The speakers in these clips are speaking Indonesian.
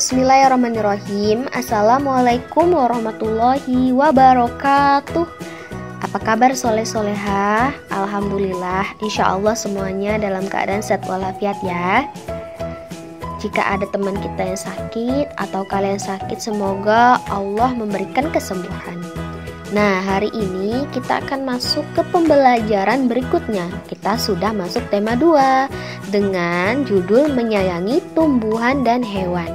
Bismillahirrahmanirrahim. Assalamualaikum warahmatullahi wabarakatuh. Apa kabar soleh-solehah? Alhamdulillah, insya Allah semuanya dalam keadaan sehat walafiat ya. Jika ada teman kita yang sakit atau kalian sakit, semoga Allah memberikan kesembuhan. Nah, hari ini kita akan masuk ke pembelajaran berikutnya. Kita sudah masuk tema 2 dengan judul menyayangi tumbuhan dan hewan.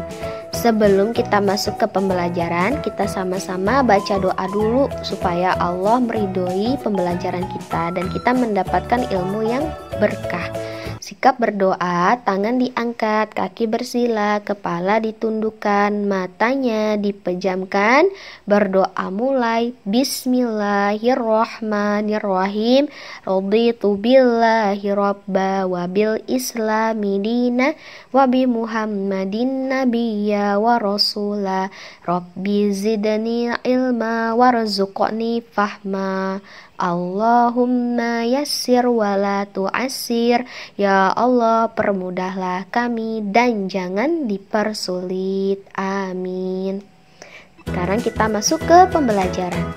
Sebelum kita masuk ke pembelajaran, kita sama-sama baca doa dulu supaya Allah meridhoi pembelajaran kita dan kita mendapatkan ilmu yang berkah. Sikap berdoa, tangan diangkat, kaki bersila, kepala ditundukkan, matanya dipejamkan. Berdoa mulai. Bismillahirrahmanirrahim. Raditu billahi rabba wa bil islami dina wa bi Muhammadin nabiyya wa rasula. Rabbi zidni ilma warzuqni fahma. Allahumma yassir wa la tu'assir. Ya Allah, permudahlah kami dan jangan dipersulit. Amin. Sekarang kita masuk ke pembelajaran.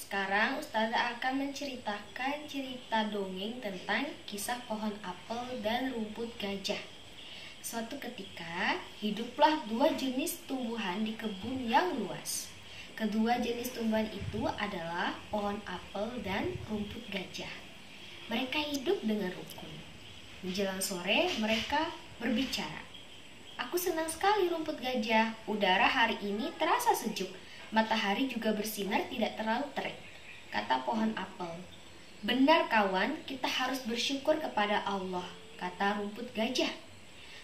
Sekarang Ustazah akan menceritakan cerita dongeng tentang kisah pohon apel dan rumput gajah. Suatu ketika, hiduplah 2 jenis tumbuhan di kebun yang luas. Kedua jenis tumbuhan itu adalah pohon apel dan rumput gajah. Mereka hidup dengan rukun. Menjelang sore, mereka berbicara. Aku senang sekali rumput gajah. Udara hari ini terasa sejuk. Matahari juga bersinar tidak terlalu terik, kata pohon apel. Benar kawan, kita harus bersyukur kepada Allah, kata rumput gajah.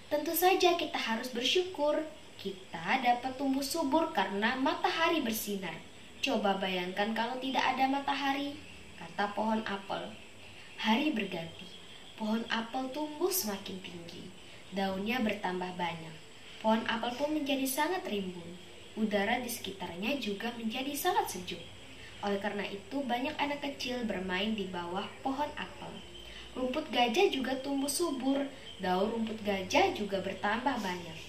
Tentu saja kita harus bersyukur. Kita dapat tumbuh subur karena matahari bersinar. Coba bayangkan kalau tidak ada matahari, kata pohon apel. Hari berganti, pohon apel tumbuh semakin tinggi. Daunnya bertambah banyak. Pohon apel pun menjadi sangat rimbun. Udara di sekitarnya juga menjadi sangat sejuk. Oleh karena itu, banyak anak kecil bermain di bawah pohon apel. Rumput gajah juga tumbuh subur. Daun rumput gajah juga bertambah banyak.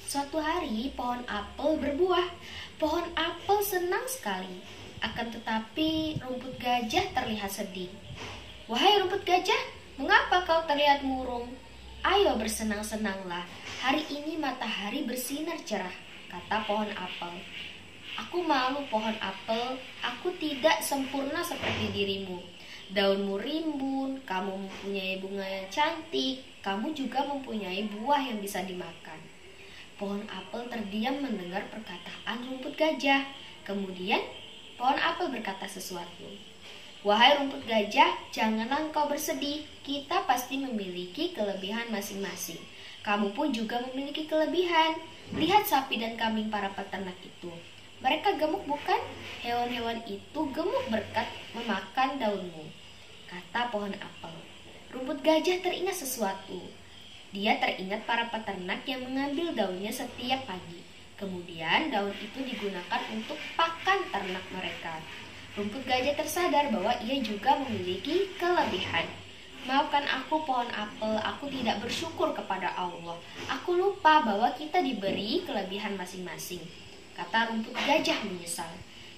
Suatu hari, pohon apel berbuah. Pohon apel senang sekali. Akan tetapi, rumput gajah terlihat sedih. Wahai rumput gajah, mengapa kau terlihat murung? Ayo bersenang-senanglah. Hari ini matahari bersinar cerah, kata pohon apel. Aku malu pohon apel, aku tidak sempurna seperti dirimu. Daunmu rimbun, kamu mempunyai bunga yang cantik, kamu juga mempunyai buah yang bisa dimakan. Pohon apel terdiam mendengar perkataan rumput gajah. Kemudian pohon apel berkata sesuatu. Wahai rumput gajah, janganlah engkau bersedih, kita pasti memiliki kelebihan masing-masing. Kamu pun juga memiliki kelebihan. Lihat sapi dan kambing para peternak itu. Mereka gemuk bukan? Hewan-hewan itu gemuk berkat memakan daunmu, kata pohon apel. Rumput gajah teringat sesuatu. Dia teringat para peternak yang mengambil daunnya setiap pagi. Kemudian daun itu digunakan untuk pakan ternak mereka. Rumput gajah tersadar bahwa ia juga memiliki kelebihan. Maafkan aku pohon apel, aku tidak bersyukur kepada Allah. Aku lupa bahwa kita diberi kelebihan masing-masing, kata rumput gajah menyesal.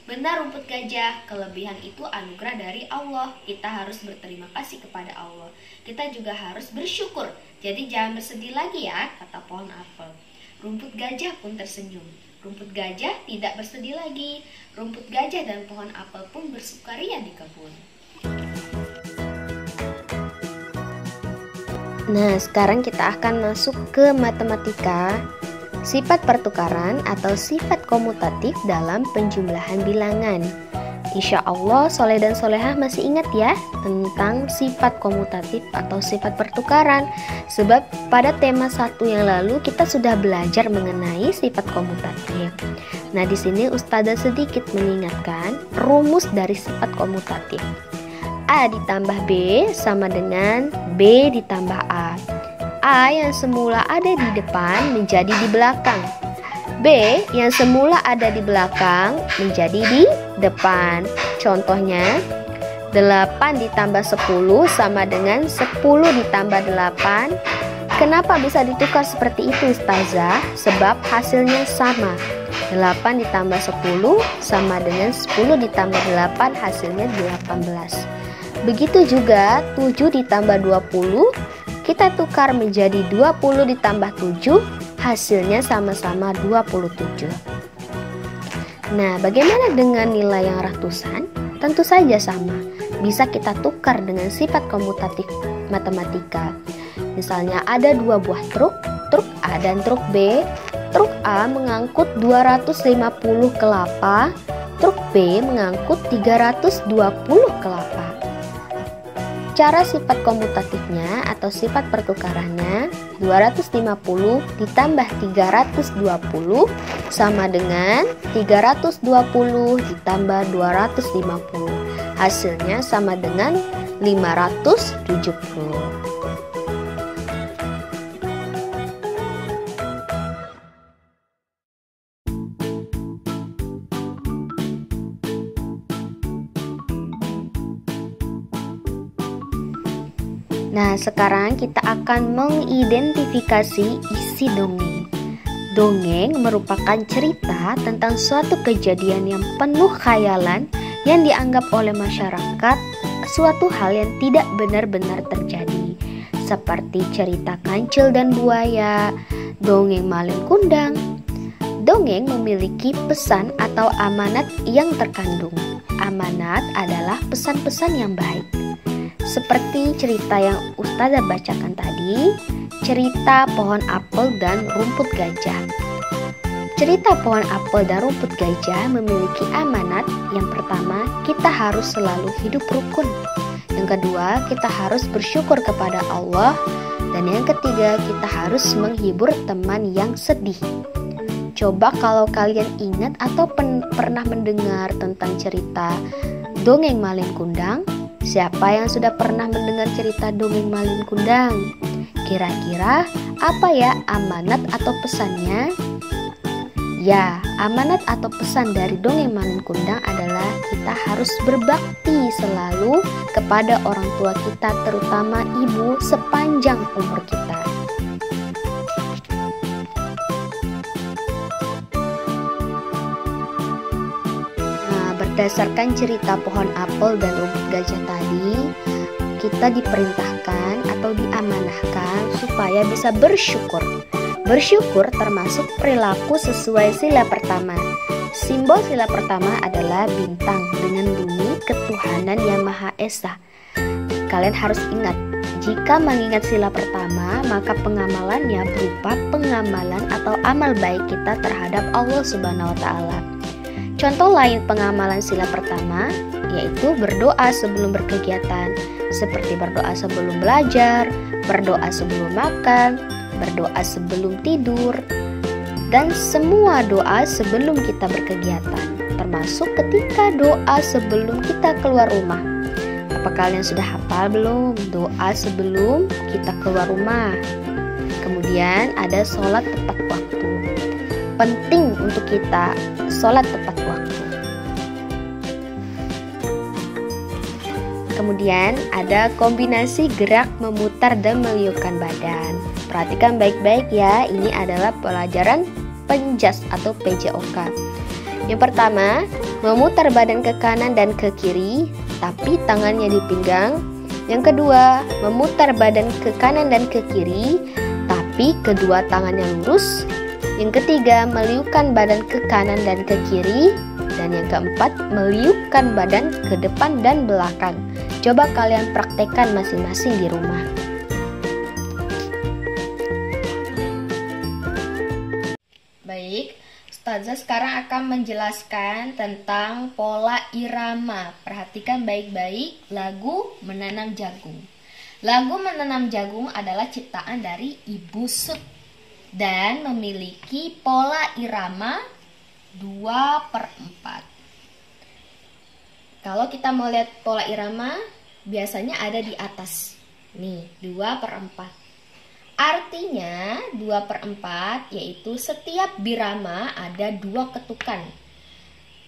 Benar rumput gajah, kelebihan itu anugerah dari Allah. Kita harus berterima kasih kepada Allah. Kita juga harus bersyukur. Jadi jangan bersedih lagi ya, kata pohon apel. Rumput gajah pun tersenyum. Rumput gajah tidak bersedih lagi. Rumput gajah dan pohon apel pun bersukaria di kebun. Nah, sekarang kita akan masuk ke matematika. Sifat pertukaran atau sifat komutatif dalam penjumlahan bilangan. Insya Allah soleh dan solehah masih ingat ya tentang sifat komutatif atau sifat pertukaran. Sebab pada tema 1 yang lalu kita sudah belajar mengenai sifat komutatif. Nah, di sini Ustazah sedikit mengingatkan rumus dari sifat komutatif. A ditambah B sama dengan B ditambah A. A yang semula ada di depan menjadi di belakang. B yang semula ada di belakang menjadi di depan. Contohnya, 8 ditambah 10 sama dengan 10 ditambah 8. Kenapa bisa ditukar seperti itu, Ustazah? Sebab hasilnya sama. 8 ditambah 10 sama dengan 10 ditambah 8, hasilnya 18. Begitu juga 7 ditambah 20, kita tukar menjadi 20 ditambah 7, hasilnya sama-sama 27. Nah, bagaimana dengan nilai yang ratusan? Tentu saja sama. Bisa kita tukar dengan sifat komutatif matematika. Misalnya ada 2 buah truk A dan truk B. Truk A mengangkut 250 kelapa, truk B mengangkut 320 kelapa. Cara sifat komutatifnya atau sifat pertukarannya, 250 ditambah 320 sama dengan 320 ditambah 250. Hasilnya sama dengan 570. Nah, sekarang kita akan mengidentifikasi isi dongeng. Dongeng merupakan cerita tentang suatu kejadian yang penuh khayalan yang dianggap oleh masyarakat suatu hal yang tidak benar-benar terjadi, seperti cerita kancil dan buaya, dongeng malin kundang. Dongeng memiliki pesan atau amanat yang terkandung. Amanat adalah pesan-pesan yang baik. Seperti cerita yang Ustazah bacakan tadi, cerita pohon apel dan rumput gajah. Cerita pohon apel dan rumput gajah memiliki amanat. Yang pertama, kita harus selalu hidup rukun. Yang kedua, kita harus bersyukur kepada Allah. Dan yang ketiga, kita harus menghibur teman yang sedih. Coba kalau kalian ingat atau pernah mendengar tentang cerita dongeng malin kundang. Siapa yang sudah pernah mendengar cerita dongeng malin kundang? Kira-kira apa ya amanat atau pesannya? Ya, amanat atau pesan dari dongeng malin kundang adalah kita harus berbakti selalu kepada orang tua kita, terutama ibu, sepanjang umur kita. Berdasarkan cerita pohon apel dan rumput gajah tadi, kita diperintahkan atau diamanahkan supaya bisa bersyukur. Bersyukur termasuk perilaku sesuai sila pertama. Simbol sila pertama adalah bintang dengan bunyi ketuhanan yang Maha Esa. Kalian harus ingat, jika mengingat sila pertama, maka pengamalannya berupa pengamalan atau amal baik kita terhadap Allah Subhanahu wa Ta'ala. Contoh lain pengamalan sila pertama yaitu berdoa sebelum berkegiatan, seperti berdoa sebelum belajar, berdoa sebelum makan, berdoa sebelum tidur, dan semua doa sebelum kita berkegiatan, termasuk ketika doa sebelum kita keluar rumah. Apa kalian sudah hafal belum doa sebelum kita keluar rumah? Kemudian ada sholat tepat waktu. Penting untuk kita sholat tepat waktu. Kemudian ada kombinasi gerak memutar dan meliukkan badan. Perhatikan baik-baik ya, ini adalah pelajaran penjas atau PJOK. Yang pertama, memutar badan ke kanan dan ke kiri, tapi tangannya di pinggang. Yang kedua, memutar badan ke kanan dan ke kiri, tapi kedua tangannya lurus. Yang ketiga, meliukkan badan ke kanan dan ke kiri. Dan yang keempat, meliukkan badan ke depan dan belakang. Coba kalian praktekkan masing-masing di rumah. Baik, Ustazah sekarang akan menjelaskan tentang pola irama. Perhatikan baik-baik lagu Menanam Jagung. Lagu Menanam Jagung adalah ciptaan dari Ibu Sud dan memiliki pola irama 2/4. Kalau kita mau lihat pola irama, biasanya ada di atas. Nih, 2/4. Artinya 2/4 yaitu setiap birama ada 2 ketukan.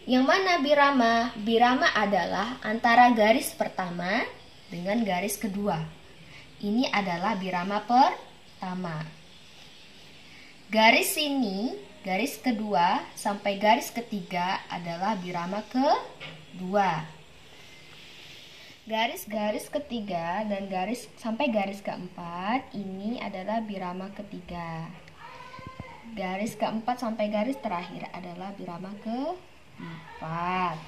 Yang mana birama? Birama adalah antara garis pertama dengan garis kedua. Ini adalah birama pertama. Garis ini, garis kedua sampai garis ketiga adalah birama kedua. Garis-garis ketiga dan garis sampai garis keempat ini adalah birama ketiga. Garis keempat sampai garis terakhir adalah birama keempat.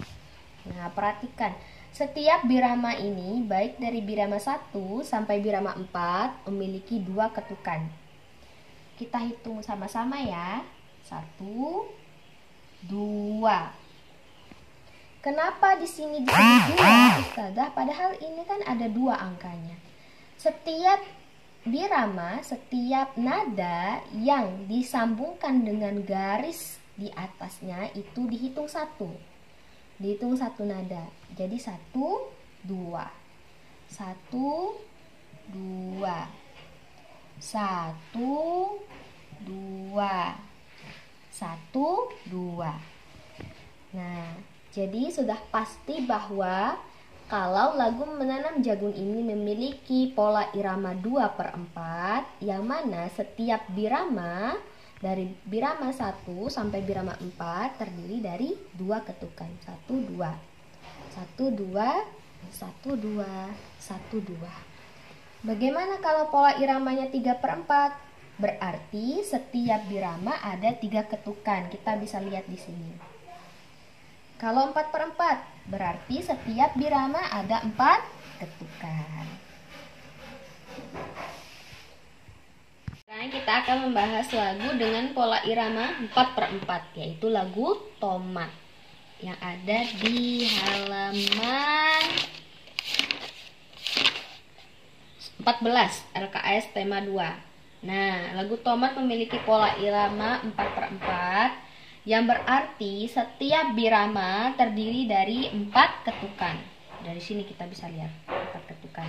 Nah, perhatikan, setiap birama ini baik dari birama 1 sampai birama 4 memiliki 2 ketukan. Kita hitung sama-sama ya. 1, 2. Kenapa di sini disebut 2, Ustazah? Padahal ini kan ada 2 angkanya. Setiap birama, setiap nada yang disambungkan dengan garis di atasnya itu dihitung 1. Dihitung 1 nada. Jadi 1, 2. 1, 2. 1, 2. 1, 2. Nah, jadi sudah pasti bahwa kalau lagu Menanam Jagung ini memiliki pola irama 2/4, yang mana setiap birama dari birama 1 sampai birama 4 terdiri dari 2 ketukan. 1, 2. 1, 2. 1, 2. 1, 2. Bagaimana kalau pola iramanya 3/4? Berarti setiap birama ada 3 ketukan. Kita bisa lihat di sini. Kalau 4/4, berarti setiap birama ada 4 ketukan. Sekarang kita akan membahas lagu dengan pola irama 4/4, yaitu lagu Tomat yang ada di halaman 14 LKS tema 2. Nah, lagu Tomat memiliki pola irama 4/4 yang berarti setiap birama terdiri dari 4 ketukan. Dari sini kita bisa lihat 4 ketukan.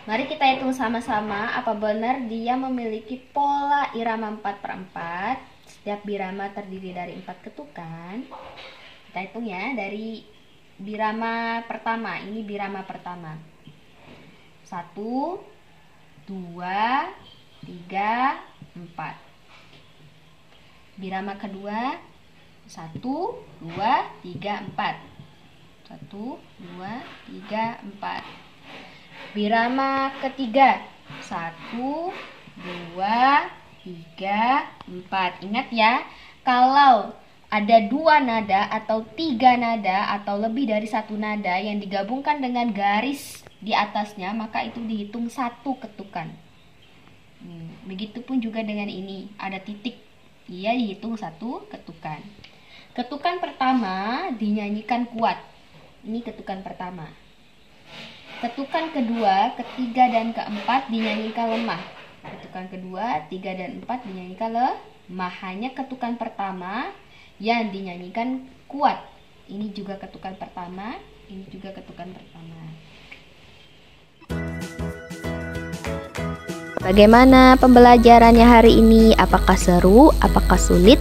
Mari kita hitung sama-sama apa benar dia memiliki pola irama 4/4. Setiap birama terdiri dari 4 ketukan. Kita hitung ya dari birama pertama. Ini birama pertama. 1, 2, 3, 4. Birama kedua 1, 2, 3, 4. 1, 2, 3, 4. Birama ketiga 1, 2, 3, 4. Ingat ya, kalau ada 2 nada atau 3 nada atau lebih dari 1 nada yang digabungkan dengan garis di atasnya, maka itu dihitung 1 ketukan. Begitupun juga dengan ini, ada titik. Ia dihitung 1 ketukan. Ketukan pertama dinyanyikan kuat. Ini ketukan pertama. Ketukan kedua, ketiga, dan keempat dinyanyikan lemah. Ketukan kedua, 3, dan 4 dinyanyikan lemah. Hanya ketukan pertama yang dinyanyikan kuat. Ini juga ketukan pertama, ini juga ketukan pertama. Bagaimana pembelajarannya hari ini? Apakah seru? Apakah sulit?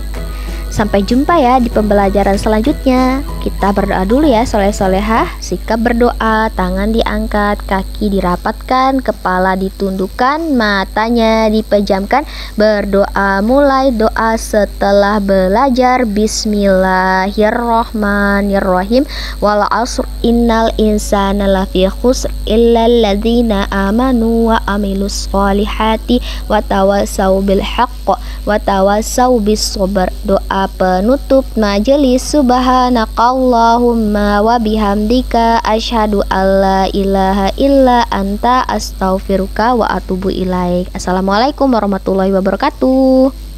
Sampai jumpa ya di pembelajaran selanjutnya. Kita berdoa dulu ya, soleh-solehah. Sikap berdoa, tangan diangkat, kaki dirapatkan, kepala ditundukkan, matanya dipejamkan. Berdoa, mulai doa setelah belajar. Bismillahirrahmanirrahim. Wal 'asr innal insana lafi khusr illal ladzina amanu wa amilus sholihati wa tawassau bil haqq wa tawassau bis sabr. Doa penutup majelis. Subhanakallahumma wa bihamdika asyhadu alla ilaha illa anta astaghfiruka wa atubu ilaik. Assalamualaikum warahmatullahi wabarakatuh.